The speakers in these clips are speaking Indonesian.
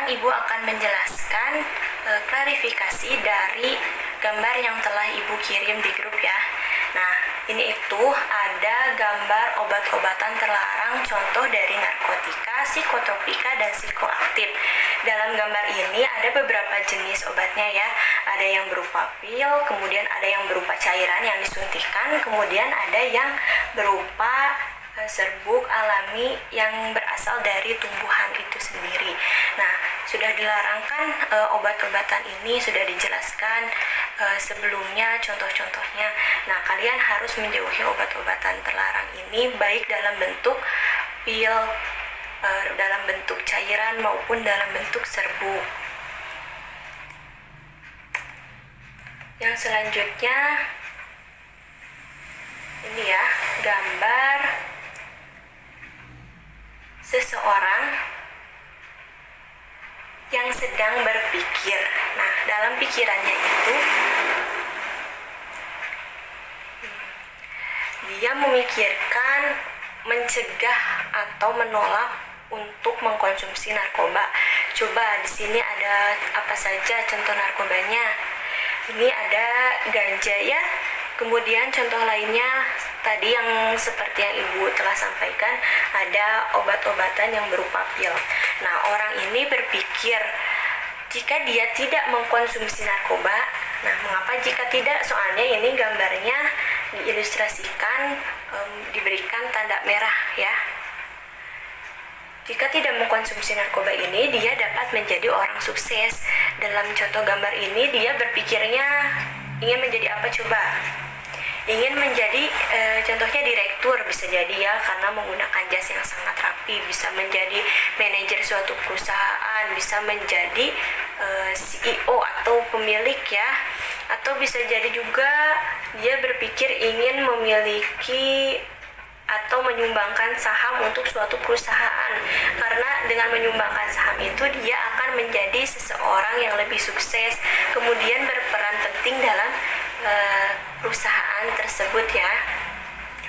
Ibu akan menjelaskan klarifikasi dari gambar yang telah Ibu kirim di grup ya. Nah, ini itu ada gambar obat-obatan terlarang contoh dari narkotika, psikotropika, dan psikoaktif. Dalam gambar ini ada beberapa jenis obatnya ya. Ada yang berupa pil, kemudian ada yang berupa cairan yang disuntikan, kemudian ada yang berupa serbuk alami yang berasal dari tumbuhan itu sendiri. Nah, sudah dilarangkan obat-obatan ini, sudah dijelaskan sebelumnya contoh-contohnya. Nah, kalian harus menjauhi obat-obatan terlarang ini baik dalam bentuk pil, dalam bentuk cairan maupun dalam bentuk serbuk. Yang selanjutnya ini ya, gambar seseorang yang sedang berpikir. Nah, dalam pikirannya itu dia memikirkan mencegah atau menolak untuk mengkonsumsi narkoba. Coba di sini ada apa saja contoh narkobanya? Ini ada ganja ya. Kemudian contoh lainnya tadi yang seperti yang Ibu telah sampaikan, ada obat-obatan yang berupa pil. Nah, orang ini berpikir jika dia tidak mengkonsumsi narkoba. Nah, mengapa jika tidak? Soalnya ini gambarnya diilustrasikan, diberikan tanda merah ya. Jika tidak mengkonsumsi narkoba ini, dia dapat menjadi orang sukses. Dalam contoh gambar ini, dia berpikirnya ingin menjadi apa coba? Ingin menjadi contohnya direktur, bisa jadi ya, karena menggunakan jas yang sangat rapi, bisa menjadi manajer suatu perusahaan, bisa menjadi CEO atau pemilik ya, atau bisa jadi juga dia berpikir ingin memiliki atau menyumbangkan saham untuk suatu perusahaan, karena dengan menyumbangkan saham itu dia akan menjadi seseorang yang lebih sukses, kemudian berperan penting dalam perusahaan tersebut ya.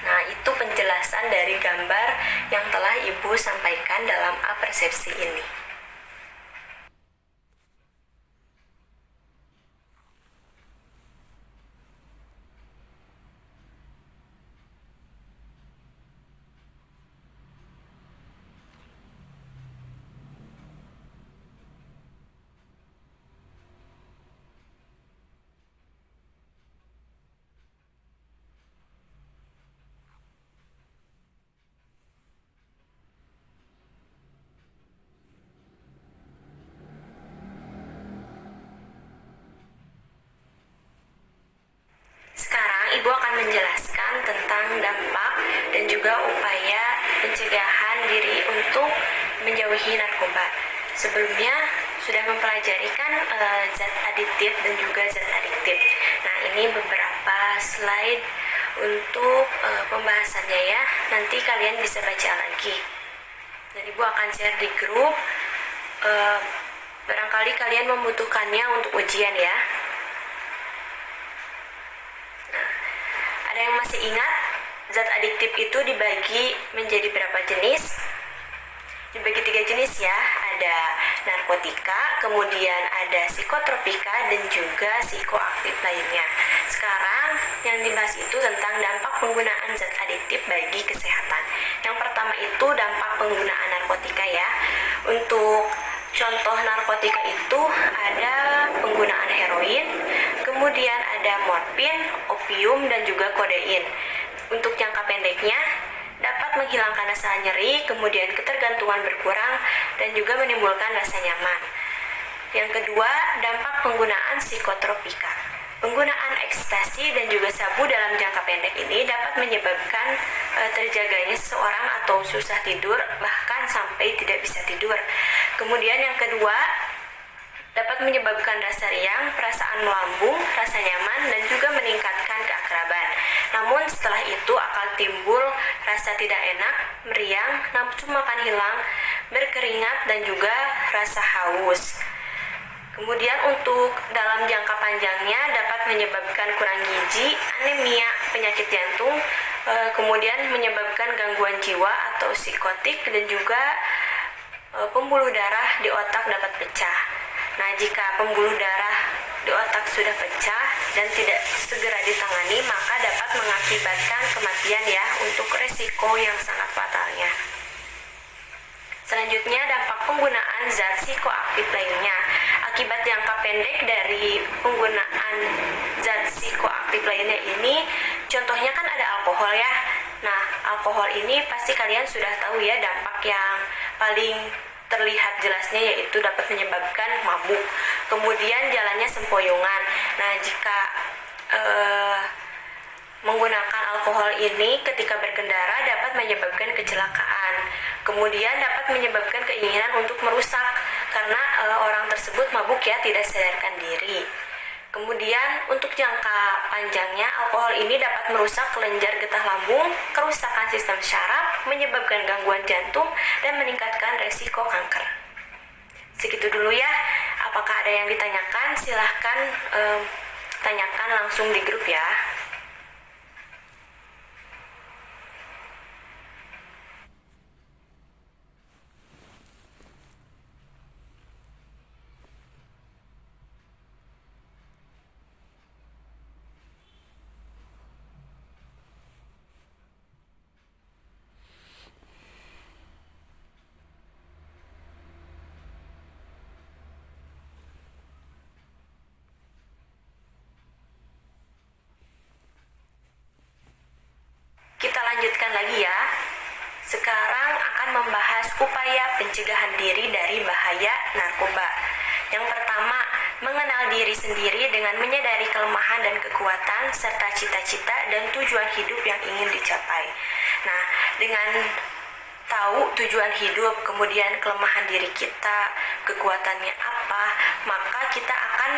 Nah, itu penjelasan dari gambar yang telah Ibu sampaikan dalam apersepsi ini. Ibu akan menjelaskan tentang dampak dan juga upaya pencegahan diri untuk menjauhi narkoba. Sebelumnya sudah mempelajari kan zat aditif dan juga zat adiktif. Nah, ini beberapa slide untuk pembahasannya ya. Nanti kalian bisa baca lagi. Dan Ibu akan share di grup. Barangkali kalian membutuhkannya untuk ujian ya. Ada yang masih ingat zat adiktif itu dibagi menjadi berapa jenis? Dibagi 3 jenis ya. Ada narkotika, kemudian ada psikotropika, dan juga psikoaktif lainnya. Sekarang yang dibahas itu tentang dampak penggunaan zat adiktif bagi kesehatan. Yang pertama itu dampak penggunaan narkotika ya. Untuk contoh narkotika itu ada penggunaan heroin, kemudian ada morfin, opium, dan juga kodein. Untuk jangka pendeknya, dapat menghilangkan rasa nyeri, kemudian ketergantungan berkurang, dan juga menimbulkan rasa nyaman. Yang kedua, dampak penggunaan psikotropika. Penggunaan ekstasi dan juga sabu dalam jangka pendek ini dapat menyebabkan terjaganya seseorang atau susah tidur, bahkan sampai tidak bisa tidur. Kemudian yang kedua, dapat menyebabkan rasa riang, perasaan melambung, rasa nyaman, dan juga meningkatkan keakraban. Namun setelah itu akan timbul rasa tidak enak, meriang, nafsu makan hilang, berkeringat, dan juga rasa haus. Kemudian untuk dalam jangka panjangnya dapat menyebabkan kurang gizi, anemia, penyakit jantung, kemudian menyebabkan gangguan jiwa atau psikotik, dan juga pembuluh darah di otak dapat pecah. Nah, jika pembuluh darah di otak sudah pecah dan tidak segera ditangani, maka dapat mengakibatkan kematian ya, untuk resiko yang sangat fatalnya. Selanjutnya, dampak penggunaan zat psikoaktif lainnya. Akibat jangka pendek dari penggunaan zat psikoaktif lainnya ini, contohnya kan ada alkohol ya. Nah, alkohol ini pasti kalian sudah tahu ya, dampak yang paling terlihat jelasnya yaitu dapat menyebabkan mabuk. Kemudian jalannya sempoyongan. Nah, jika menggunakan alkohol ini ketika berkendara dapat menyebabkan kecelakaan. Kemudian dapat menyebabkan keinginan untuk merusak karena orang tersebut mabuk ya, tidak sadarkan diri. Kemudian untuk jangka panjangnya, alkohol ini dapat merusak kelenjar getah lambung, kerusakan sistem syaraf, menyebabkan gangguan jantung, dan meningkatkan resiko kanker. Segitu dulu ya. Apakah ada yang ditanyakan? Silahkan tanyakan langsung di grup ya. Kita lanjutkan lagi ya. Sekarang akan membahas upaya pencegahan diri dari bahaya narkoba. Yang pertama, mengenal diri sendiri dengan menyadari kelemahan dan kekuatan serta cita-cita dan tujuan hidup yang ingin dicapai. Nah, dengan tahu tujuan hidup, kemudian kelemahan diri kita, kekuatannya apa, maka kita akan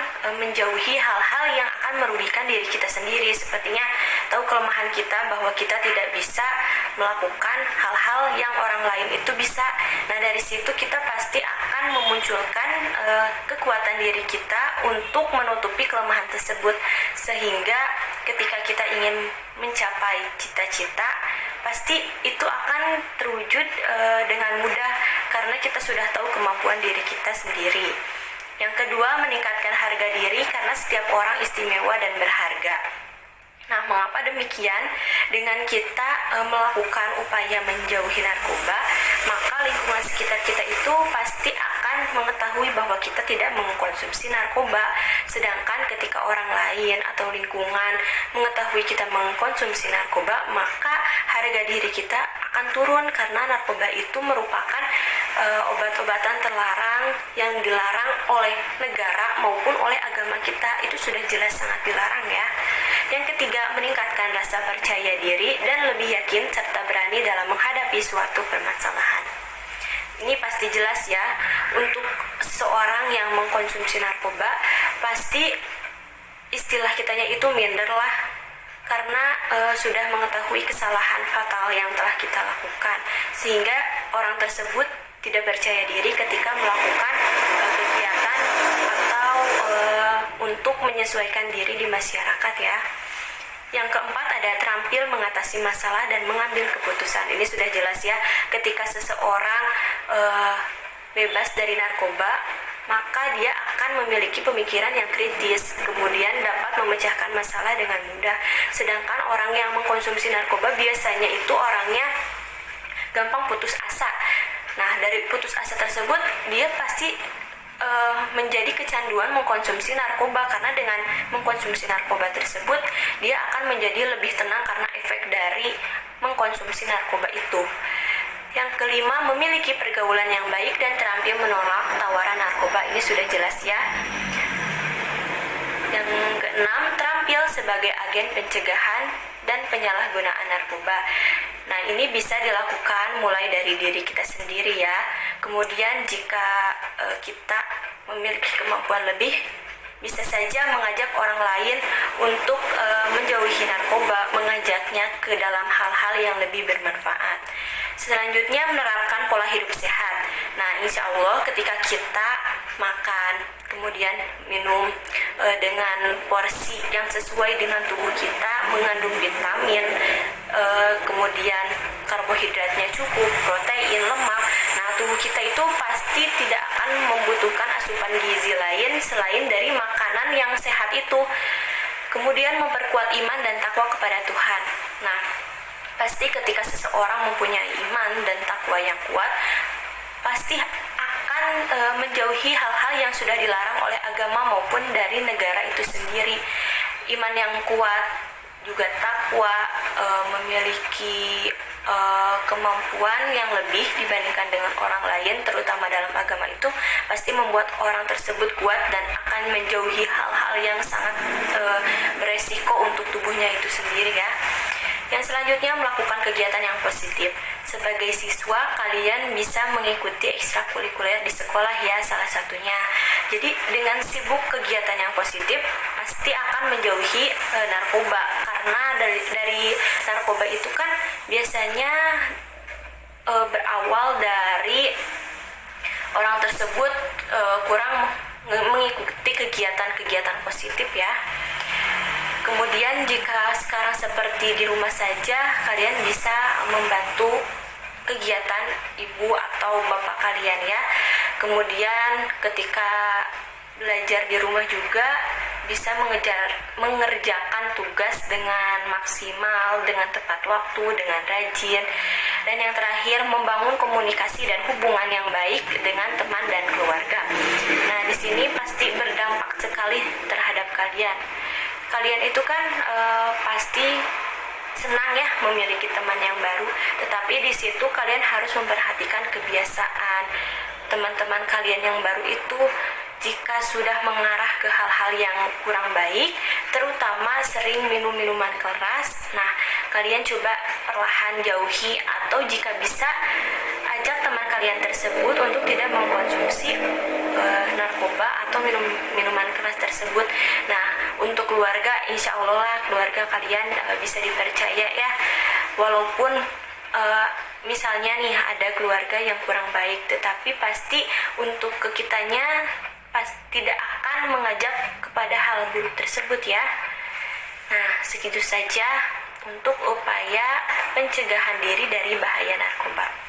menjauhi hal-hal yang akan merugikan diri kita sendiri. Sepertinya tahu kelemahan kita bahwa kita tidak bisa melakukan hal-hal yang orang lain itu bisa. Nah, dari situ kita pasti akan memunculkan kekuatan diri kita untuk menutupi kelemahan tersebut, sehingga ketika kita ingin mencapai cita-cita, pasti itu akan terwujud dengan mudah karena kita sudah tahu kemampuan diri kita sendiri. Yang kedua, meningkatkan harga diri karena setiap orang istimewa dan berharga. Nah, mengapa demikian? Dengan kita melakukan upaya menjauhi narkoba, maka lingkungan sekitar kita itu pasti akan mengetahui bahwa kita tidak mengkonsumsi narkoba. Sedangkan ketika orang lain atau lingkungan mengetahui kita mengkonsumsi narkoba, maka harga diri kita akan turun karena narkoba itu merupakan obat-obatan terlarang yang dilarang oleh negara maupun oleh agama kita. Itu sudah jelas sangat dilarang ya. Yang ketiga, meningkatkan rasa percaya diri dan lebih yakin serta berani dalam menghadapi suatu permasalahan. Ini pasti jelas ya, untuk seorang yang mengkonsumsi narkoba, pasti istilah kitanya itu minder lah, karena sudah mengetahui kesalahan fatal yang telah kita lakukan, sehingga orang tersebut tidak percaya diri ketika melakukan kegiatan atau untuk menyesuaikan diri di masyarakat ya. Yang keempat, ada terampil mengatasi masalah dan mengambil keputusan. Ini sudah jelas ya, ketika seseorang bebas dari narkoba, maka dia akan memiliki pemikiran yang kritis, kemudian dapat memecahkan masalah dengan mudah. Sedangkan orang yang mengkonsumsi narkoba biasanya itu orangnya gampang putus asa. Nah, dari putus asa tersebut, dia pasti menjadi kecanduan mengkonsumsi narkoba, karena dengan mengkonsumsi narkoba tersebut dia akan menjadi lebih tenang karena efek dari mengkonsumsi narkoba itu. Yang kelima, memiliki pergaulan yang baik dan terampil menolak tawaran narkoba. Ini sudah jelas ya. Yang keenam, terampil sebagai agen pencegahan dan penyalahgunaan narkoba. Nah, ini bisa dilakukan mulai dari diri kita sendiri ya. Kemudian jika kita memiliki kemampuan lebih, bisa saja mengajak orang lain untuk menjauhi narkoba, mengajaknya ke dalam hal-hal yang lebih bermanfaat. Selanjutnya, menerapkan pola hidup sehat. Nah, insya Allah ketika kita makan, kemudian minum dengan porsi yang sesuai dengan tubuh kita, mengandung vitamin, kemudian karbohidratnya cukup, protein, lemak. Nah, tubuh kita itu pasti tidak akan membutuhkan asupan gizi lain selain dari makanan yang sehat itu. Kemudian memperkuat iman dan takwa kepada Tuhan. Nah, pasti ketika seseorang mempunyai iman dan takwa yang kuat, pasti akan menjauhi hal-hal yang sudah dilarang oleh agama maupun dari negara itu sendiri. Iman yang kuat, juga takwa, memiliki kemampuan yang lebih dibandingkan dengan orang lain, terutama dalam agama itu, pasti membuat orang tersebut kuat dan akan menjauhi hal-hal yang sangat beresiko untuk tubuhnya itu sendiri ya. Yang selanjutnya, melakukan kegiatan yang positif. Sebagai siswa, kalian bisa mengikuti ekstrakurikuler di sekolah ya, salah satunya. Jadi dengan sibuk kegiatan yang positif, pasti akan menjauhi narkoba. Karena dari narkoba itu kan biasanya berawal dari orang tersebut kurang mengikuti kegiatan-kegiatan positif ya. Kemudian jika sekarang seperti di rumah saja, kalian bisa membantu kegiatan ibu atau bapak kalian ya. Kemudian ketika belajar di rumah juga bisa mengerjakan tugas dengan maksimal, dengan tepat waktu, dengan rajin. Dan yang terakhir, membangun komunikasi dan hubungan yang baik dengan teman dan keluarga. Nah, di sini pasti berdampak sekali terhadap kalian. Kalian itu kan pasti senang ya memiliki teman yang baru, tetapi di situ kalian harus memperhatikan kebiasaan teman-teman kalian yang baru itu. Jika sudah mengarah ke hal-hal yang kurang baik, terutama sering minum minuman keras, nah kalian coba perlahan jauhi, atau jika bisa ajak teman kalian tersebut untuk tidak mengkonsumsi narkoba atau minuman keras tersebut. Nah, untuk keluarga, insya Allah keluarga kalian bisa dipercaya ya. Walaupun misalnya nih ada keluarga yang kurang baik, tetapi pasti untuk kitanya tidak akan mengajak kepada hal buruk tersebut ya. Nah, segitu saja untuk upaya pencegahan diri dari bahaya narkoba.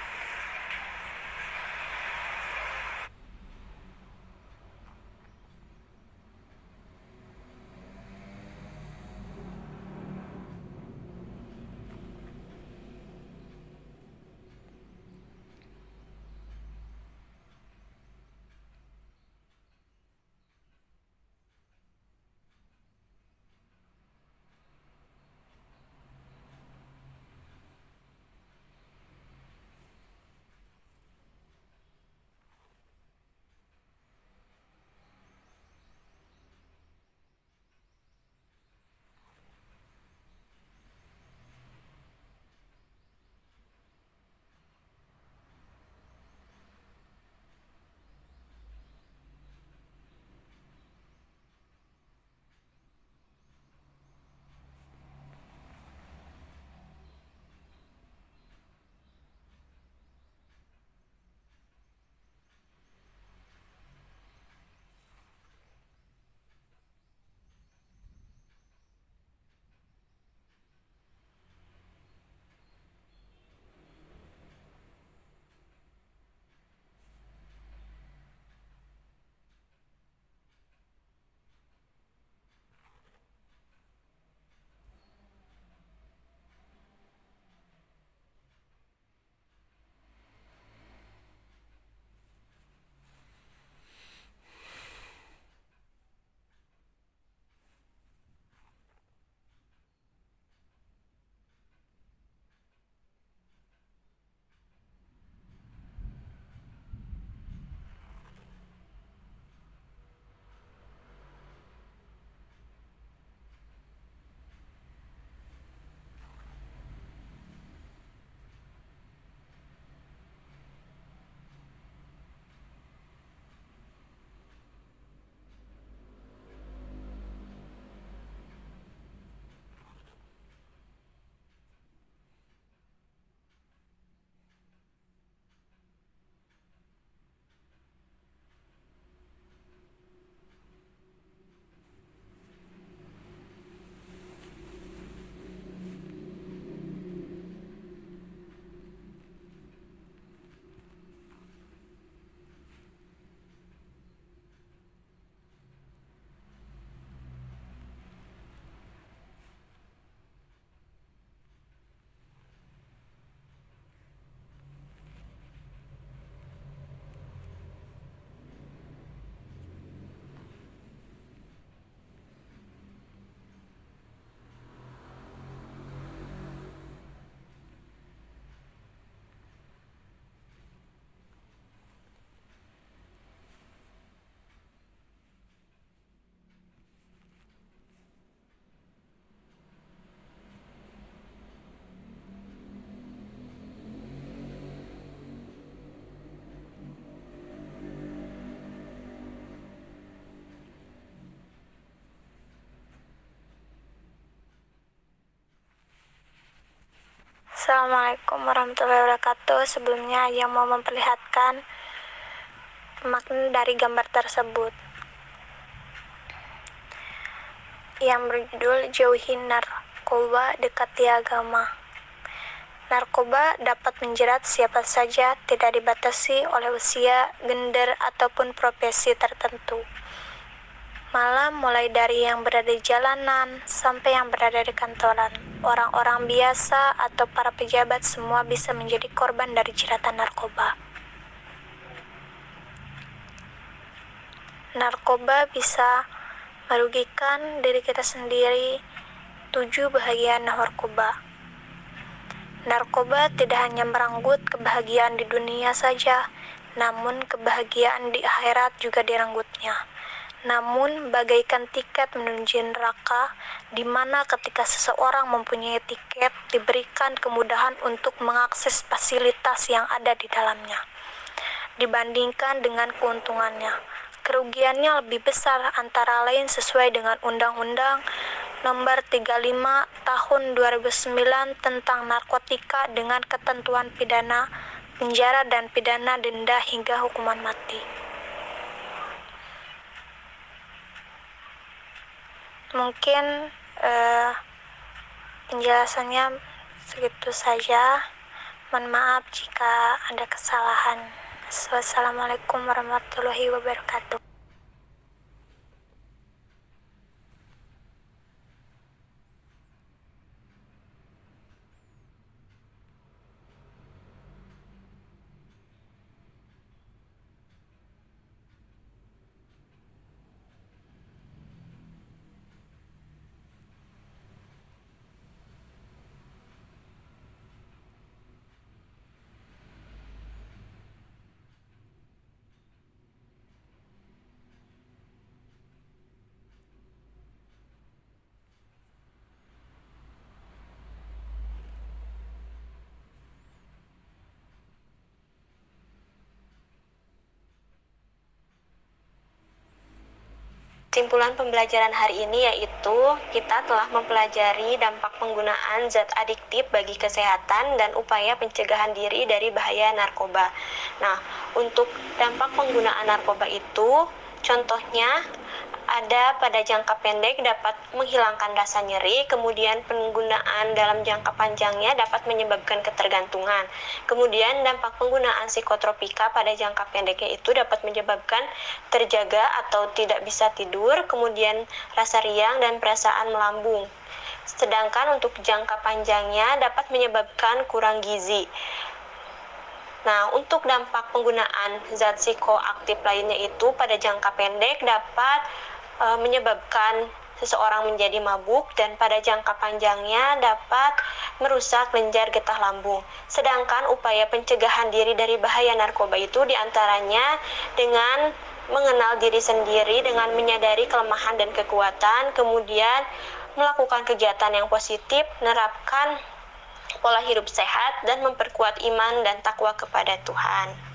Assalamualaikum warahmatullahi wabarakatuh. Sebelumnya yang mau memperlihatkan makna dari gambar tersebut yang berjudul Jauhi Narkoba, Dekati Agama. Narkoba dapat menjerat siapa saja, tidak dibatasi oleh usia, gender, ataupun profesi tertentu. Malah mulai dari yang berada di jalanan sampai yang berada di kantoran, orang-orang biasa atau para pejabat semua bisa menjadi korban dari jeratan narkoba. Narkoba bisa merugikan diri kita sendiri. 7 bahagia narkoba. Narkoba tidak hanya merenggut kebahagiaan di dunia saja, namun kebahagiaan di akhirat juga direnggutnya. Namun, bagaikan tiket menuju neraka, di mana ketika seseorang mempunyai tiket, diberikan kemudahan untuk mengakses fasilitas yang ada di dalamnya, dibandingkan dengan keuntungannya. Kerugiannya lebih besar, antara lain sesuai dengan Undang-Undang Nomor 35 Tahun 2009 tentang narkotika dengan ketentuan pidana penjara dan pidana denda hingga hukuman mati. Mungkin penjelasannya segitu saja. Mohon maaf jika ada kesalahan. Wassalamualaikum warahmatullahi wabarakatuh. Kesimpulan pembelajaran hari ini yaitu kita telah mempelajari dampak penggunaan zat adiktif bagi kesehatan dan upaya pencegahan diri dari bahaya narkoba. Nah, untuk dampak penggunaan narkoba itu, contohnya ada pada jangka pendek dapat menghilangkan rasa nyeri, kemudian penggunaan dalam jangka panjangnya dapat menyebabkan ketergantungan. Kemudian dampak penggunaan psikotropika pada jangka pendeknya itu dapat menyebabkan terjaga atau tidak bisa tidur, kemudian rasa riang dan perasaan melambung. Sedangkan untuk jangka panjangnya dapat menyebabkan kurang gizi. Nah, untuk dampak penggunaan zat psikoaktif lainnya itu pada jangka pendek dapat menyebabkan seseorang menjadi mabuk dan pada jangka panjangnya dapat merusak kelenjar getah lambung. Sedangkan upaya pencegahan diri dari bahaya narkoba itu diantaranya dengan mengenal diri sendiri dengan menyadari kelemahan dan kekuatan, kemudian melakukan kegiatan yang positif, menerapkan pola hidup sehat, dan memperkuat iman dan takwa kepada Tuhan.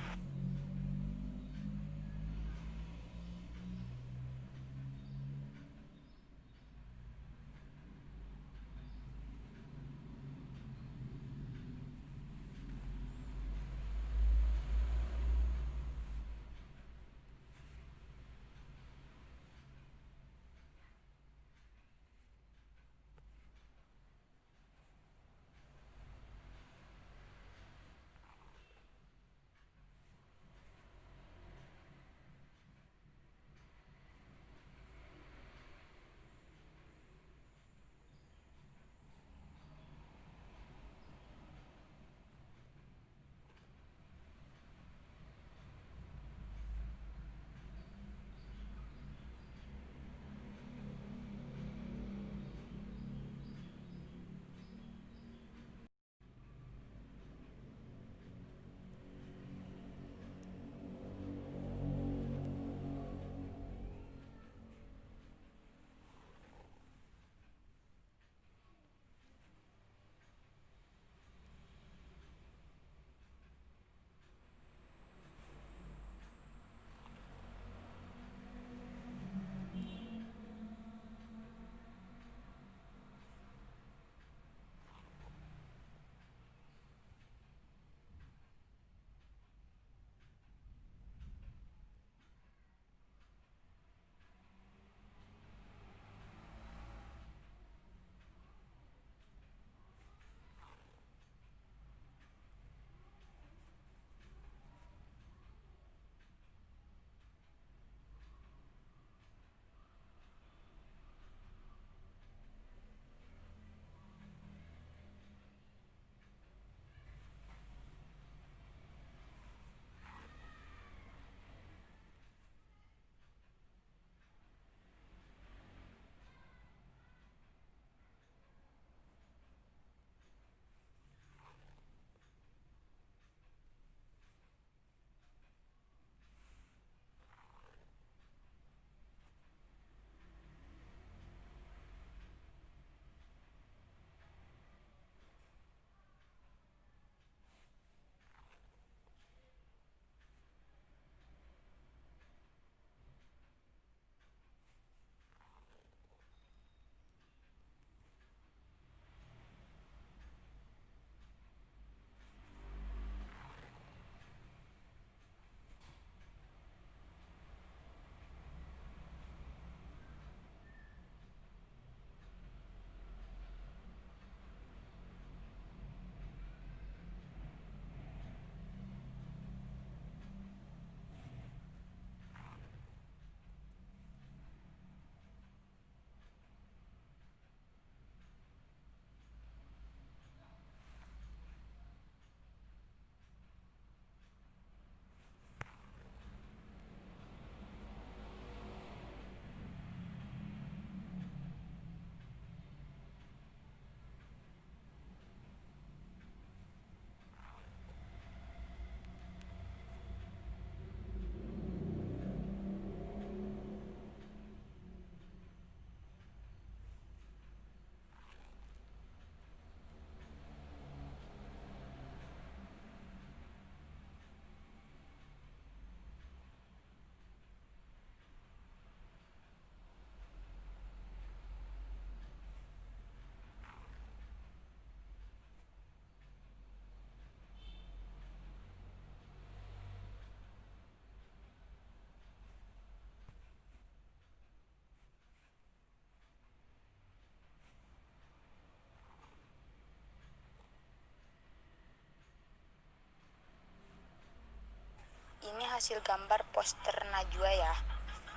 Ini hasil gambar poster Najwa ya,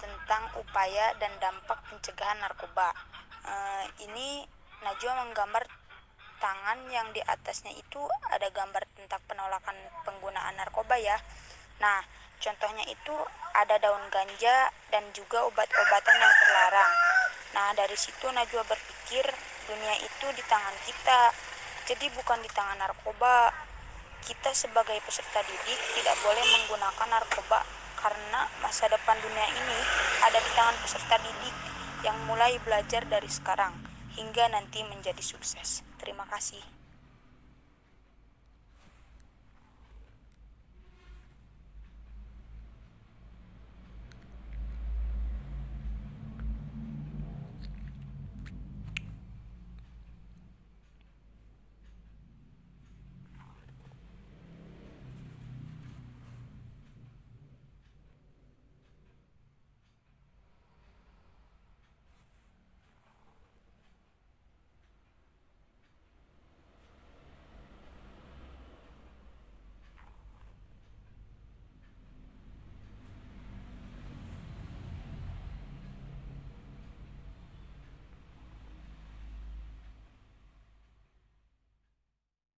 tentang upaya dan dampak pencegahan narkoba. Ini Najwa menggambar tangan yang di atasnya itu ada gambar tentang penolakan penggunaan narkoba ya. Nah, contohnya itu ada daun ganja dan juga obat-obatan yang terlarang. Nah, dari situ Najwa berpikir dunia itu di tangan kita, jadi bukan di tangan narkoba. Kita sebagai peserta didik tidak boleh menggunakan narkoba karena masa depan dunia ini ada di tangan peserta didik yang mulai belajar dari sekarang hingga nanti menjadi sukses. Terima kasih.